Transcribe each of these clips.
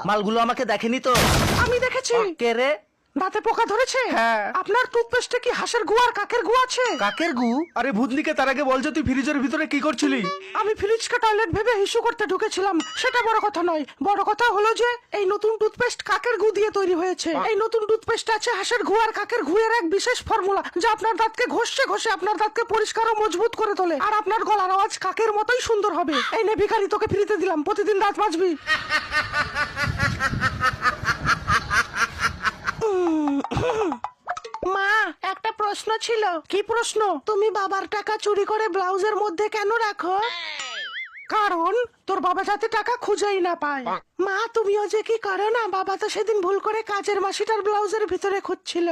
মালগুলো আমাকে দেখেনি তো? আমি দেখেছি। কে রে? দাঁতে পোকা ধরেছে? হ্যাঁ। আপনার টুথপেস্টে কি হাঁসের গু আর কাকের গু আছে? কাকের গু? আরে ভূতনিকে, তার আগে বল যে তুই ফ্রিজের ভিতরে কি করছিলি? আমি ফ্রিজকে টয়লেট ভেবে হিসু করতে ঢুকেছিলাম, সেটা বড় কথা নয়। বড় কথা হলো যে এই নতুন টুথপেস্ট কাকের গু দিয়ে তৈরি হয়েছে। এই নতুন টুথপেস্ট আছে হাঁসের গু আর কাকের গুয়ের এক বিশেষ ফর্মুলা, যা আপনার দাঁতকে ঘষে ঘষে আপনার দাঁতকে পরিষ্কার ও মজবুত করে তোলে, আর আপনার গলার আওয়াজ কাকের মতোই সুন্দর হবে। এই নে ভিখারি, তোকে ফ্রিতে দিলাম, প্রতিদিন দাঁত মাজবি। মা, একটা প্রশ্ন ছিল। কি প্রশ্ন? তুমি বাবার টাকা চুরি করে ব্লাউজের মধ্যে কেন রাখো? কারণ তোর বাবা যাতে টাকা খুঁজেই না পায়। মা, তুমিও যে কি করো না, বাবা তো সেদিন ভুল করে কাজের মাসিটার ব্লাউজের ভিতরে খুঁজছিল।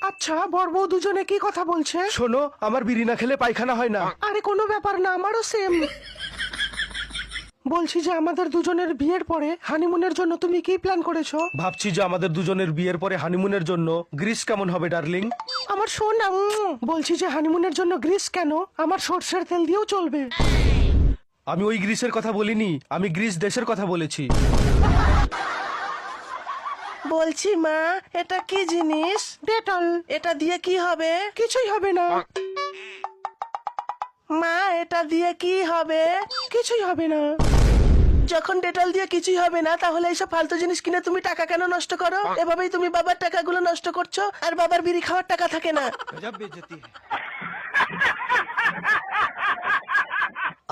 আচ্ছা, বর বউ দুজনে কি কথা বলছে? শোনো, আমার বিড়ি না খেলে পায়খানা হয় না। আরে কোনো ব্যাপার না, আমারও সেম। বলছি যে আমাদের দুজনের বিয়ের পরে হানিমুনের জন্য তুমি কি প্ল্যান করেছো? ভাবছি যে আমাদের দুজনের বিয়ের পরে হানিমুনের জন্য গ্রিস কেমন হবে ডার্লিং? আমার সোনা, বলছি যে হানিমুনের জন্য গ্রিস কেন, আমার সরষের তেল দিয়েও চলবে। আমি ওই গ্রিসের কথা বলিনি, আমি গ্রিস দেশের কথা বলেছি। বলছি মা, এটা কি জিনিস? ডেটল। এটা দিয়ে কি হবে? কিছুই হবে না। মা, এটা দিয়ে কি হবে? কিছুই হবে না। যখন ডেটল দিয়ে কিছুই হবে না, তাহলে এইসব ফালতু জিনিস কিনে তুমি টাকা কেন নষ্ট করো? এভাবেই তুমি বাবার টাকাগুলো নষ্ট করছো, আর বাবার বিড়ি খাওয়ার টাকা থাকে না।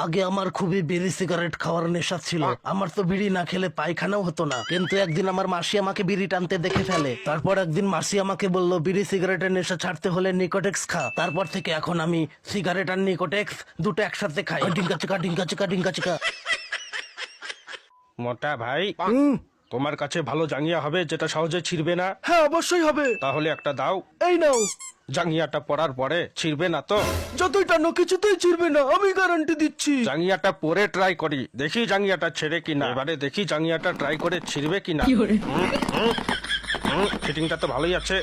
আগে আমার খুবই বিড়ি সিগারেট খাওয়ার নেশা ছিল। আমার তো বিড়ি না খেলে পায়খানাও হতো না। কিন্তু একদিন আমার মাসি আমাকে বিড়ি টানতে দেখে ফেলে। তারপর একদিন মাসি আমাকে বলল, বিড়ি সিগারেটের নেশা ছাড়তে হলে নিকোটেক্স খা। তারপর থেকে এখন আমি সিগারেট আর নিকোটেক্স দুটো একসাথে খাই। ডিঙ্কা চিকা ডিঙ্কা চিকা ডিঙ্কা চিকা। মোটা ভাই, তোমার কাছে ভালো জাঙ্গিয়া হবে যেটা সহজে ছিড়বে না? হ্যাঁ, অবশ্যই হবে। তাহলে একটা দাও। এই নাও। জাঙ্গিয়াটা পরার পরে ছিড়বে না তো? যতই টানো কিছুতেই ছিড়বে না, আমি গ্যারান্টি দিচ্ছি। জাঙ্গিয়াটা পরে ট্রাই করি, দেখি জাঙ্গিয়াটা ছেড়ে কিনা। এবারে দেখি জাঙ্গিয়াটা ট্রাই করে ছিড়বে কিনা। ফিটিংটা তো ভালোই আছে।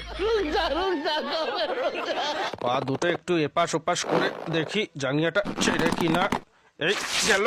পা দুটো একটু এপাশ ওপাশ করে দেখি জাঙ্গিয়াটা ছেড়ে কিনা। এই গেল।